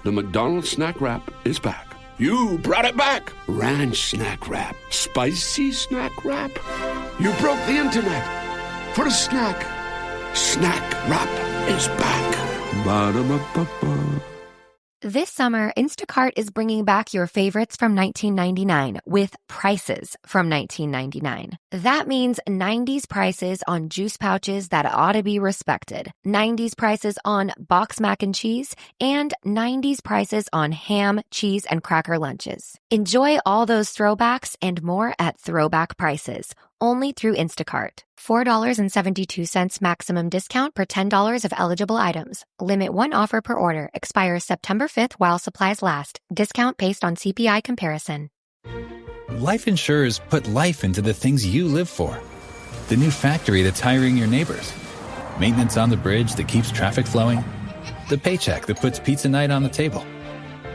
The McDonald's Snack Wrap is back. You brought it back. Ranch Snack Wrap. Spicy Snack Wrap. You broke the internet. For a snack. Snack Wrap is back. Ba-da-ba-ba-ba. This summer, Instacart is bringing back your favorites from 1999 with prices from 1999. That means 90s prices on juice pouches that ought to be respected, 90s prices on box mac and cheese, and 90s prices on ham, cheese, and cracker lunches. Enjoy all those throwbacks and more at throwback prices, only through Instacart. $4.72 maximum discount per $10 of eligible items. Limit one offer per order. Expires September 5th while supplies last. Discount based on CPI comparison. Life insurers put life into the things you live for. The new factory that's hiring your neighbors. Maintenance on the bridge that keeps traffic flowing. The paycheck that puts pizza night on the table.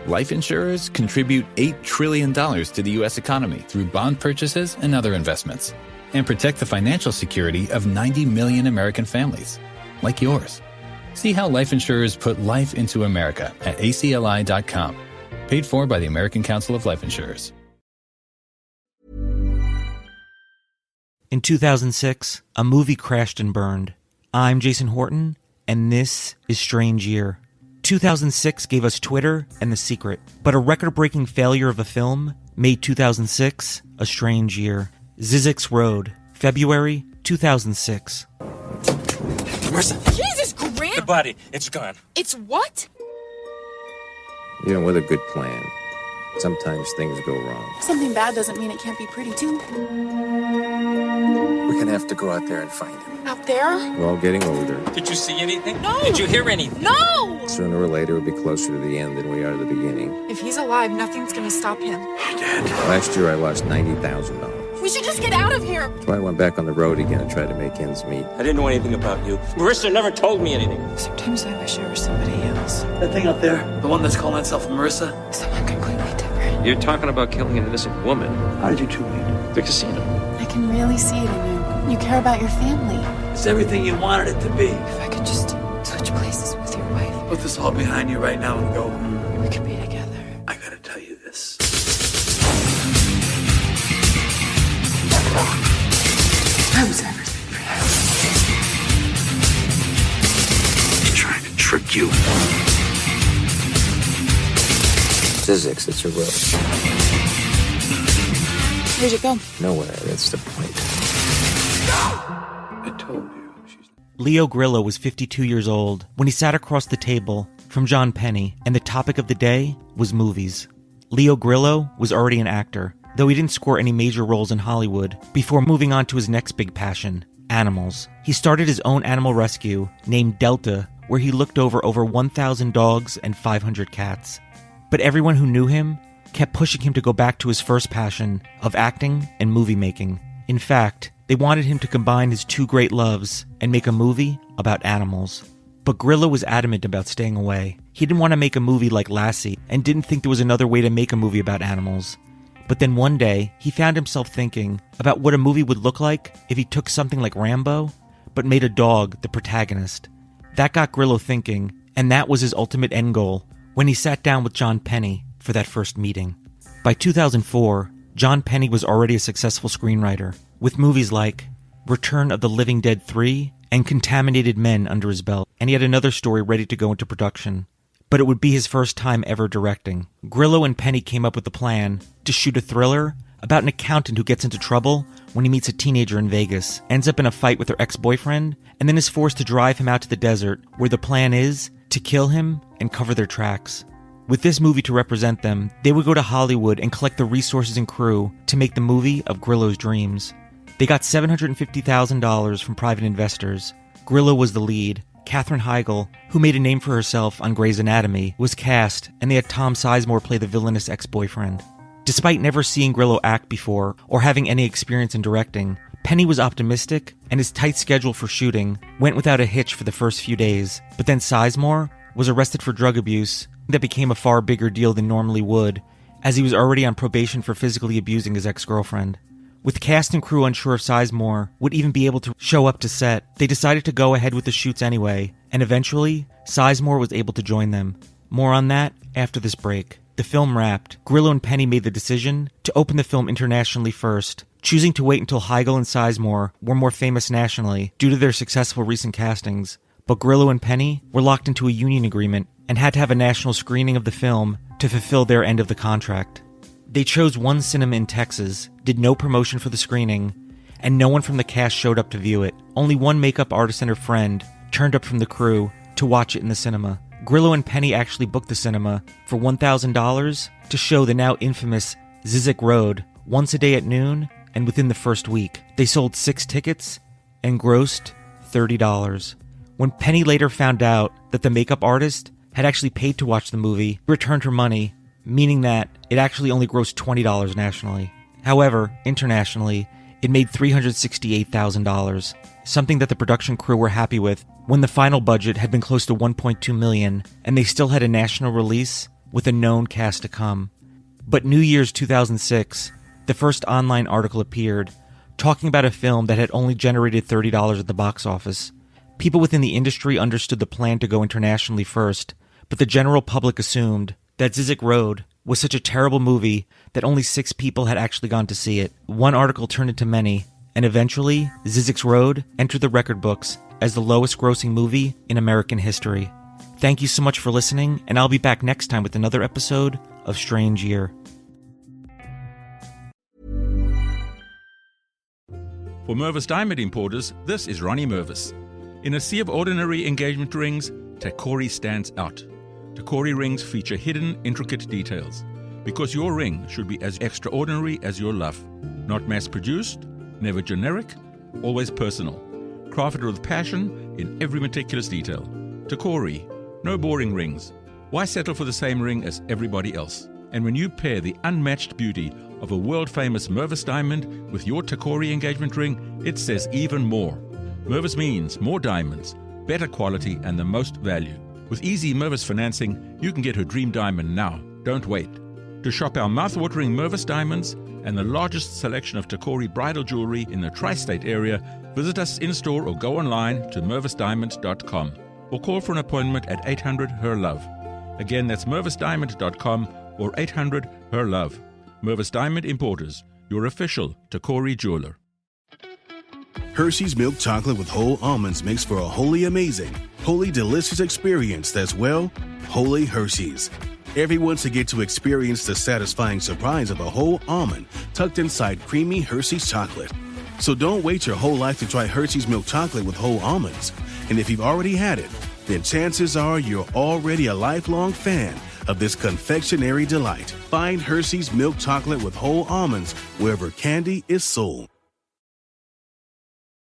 Life insurers contribute $8 trillion to the U.S. economy through bond purchases and other investments, and protect the financial security of 90 million American families, like yours. See how life insurers put life into America at acli.com. Paid for by the American Council of Life Insurers. In 2006, a movie crashed and burned. I'm Jason Horton, and this is Strange Year. 2006 gave us Twitter and The Secret, but a record-breaking failure of a film made 2006 a strange year. Zizek's Road, February 2006. Marissa! Jesus, Grant! The body, it's gone. It's what? You know, with a good plan, sometimes things go wrong. Something bad doesn't mean it can't be pretty, too. We're gonna have to go out there and find him. Out there? We're all getting older. Did you see anything? No! Did you hear anything? No! Sooner or later, we'll be closer to the end than we are to the beginning. If he's alive, nothing's gonna stop him. Dad. Last year, I lost $90,000. We should just get out of here! That's why I went back on the road again and tried to make ends meet. I didn't know anything about you. Marissa never told me anything. Sometimes I wish I were somebody else. That thing up there, the one that's calling itself Marissa. Someone completely different. You're talking about killing an innocent woman. How did you two meet? The casino. I can really see it in you. You care about your family. It's everything you wanted it to be. If I could just switch places with your wife. Put this all behind you right now and go. We could be together. I gotta tell you this. I was everything for you. He's trying to trick you. Zizek's, it's a road. Where'd you go? Nowhere, that's the point. I told you. Leo Grillo was 52 years old when he sat across the table from John Penny, and the topic of the day was movies. Leo Grillo was already an actor, though he didn't score any major roles in Hollywood before moving on to his next big passion, animals. He started his own animal rescue named Delta, where he looked over 1,000 dogs and 500 cats. But everyone who knew him kept pushing him to go back to his first passion of acting and movie making. In fact, they wanted him to combine his two great loves and make a movie about animals. But Grillo was adamant about staying away. He didn't want to make a movie like Lassie and didn't think there was another way to make a movie about animals. But then one day, he found himself thinking about what a movie would look like if he took something like Rambo, but made a dog the protagonist. That got Grillo thinking, and that was his ultimate end goal when he sat down with John Penny for that first meeting. By 2004, John Penny was already a successful screenwriter, with movies like Return of the Living Dead 3 and Contaminated Men under his belt, and he had another story ready to go into production. But it would be his first time ever directing. Grillo and Penny came up with the plan to shoot a thriller about an accountant who gets into trouble when he meets a teenager in Vegas, ends up in a fight with her ex-boyfriend, and then is forced to drive him out to the desert, where the plan is to kill him and cover their tracks. With this movie to represent them, they would go to Hollywood and collect the resources and crew to make the movie of Grillo's dreams. They got $750,000 from private investors. Grillo was the lead. Katherine Heigl, who made a name for herself on Grey's Anatomy, was cast, and they had Tom Sizemore play the villainous ex-boyfriend. Despite never seeing Grillo act before or having any experience in directing, Penny was optimistic, and his tight schedule for shooting went without a hitch for the first few days. But then Sizemore was arrested for drug abuse that became a far bigger deal than normally would, as he was already on probation for physically abusing his ex-girlfriend. With cast and crew unsure if Sizemore would even be able to show up to set, they decided to go ahead with the shoots anyway, and eventually, Sizemore was able to join them. More on that after this break. The film wrapped. Grillo and Penny made the decision to open the film internationally first, choosing to wait until Heigl and Sizemore were more famous nationally due to their successful recent castings. But Grillo and Penny were locked into a union agreement and had to have a national screening of the film to fulfill their end of the contract. They chose one cinema in Texas, did no promotion for the screening, and no one from the cast showed up to view it. Only one makeup artist and her friend turned up from the crew to watch it in the cinema. Grillo and Penny actually booked the cinema for $1,000 to show the now infamous Zizek Road once a day at noon, and within the first week, they sold 6 tickets and grossed $30. When Penny later found out that the makeup artist had actually paid to watch the movie, returned her money, meaning that it actually only grossed $20 nationally. However, internationally, it made $368,000, something that the production crew were happy with when the final budget had been close to $1.2 million, and they still had a national release with a known cast to come. But New Year's 2006, the first online article appeared, talking about a film that had only generated $30 at the box office. People within the industry understood the plan to go internationally first, but the general public assumed that Zizek Road was such a terrible movie that only 6 people had actually gone to see it. One article turned into many, and eventually, Zizek's Road entered the record books as the lowest grossing movie in American history. Thank you so much for listening, and I'll be back next time with another episode of Strange Year. For Mervis Diamond Importers, this is Ronnie Mervis. In a sea of ordinary engagement rings, Takori stands out. Takori rings feature hidden, intricate details, because your ring should be as extraordinary as your love. Not mass-produced, never generic, always personal. Crafted with passion in every meticulous detail. Takori, no boring rings. Why settle for the same ring as everybody else? And when you pair the unmatched beauty of a world-famous Mervis diamond with your Takori engagement ring, it says even more. Mervis means more diamonds, better quality, and the most value. With easy Mervis financing, you can get her dream diamond now. Don't wait. To shop our mouth-watering Mervis diamonds and the largest selection of Takori bridal jewelry in the tri-state area, visit us in-store or go online to mervisdiamond.com or call for an appointment at 800-HER-LOVE. Again, that's mervisdiamond.com or 800-HER-LOVE. Mervis Diamond Importers, your official Takori jeweler. Hershey's milk chocolate with whole almonds makes for a wholly amazing, wholly delicious experience that's, well, wholly Hershey's. Everyone should get to experience the satisfying surprise of a whole almond tucked inside creamy Hershey's chocolate. So don't wait your whole life to try Hershey's milk chocolate with whole almonds. And if you've already had it, then chances are you're already a lifelong fan of this confectionery delight. Find Hershey's milk chocolate with whole almonds wherever candy is sold.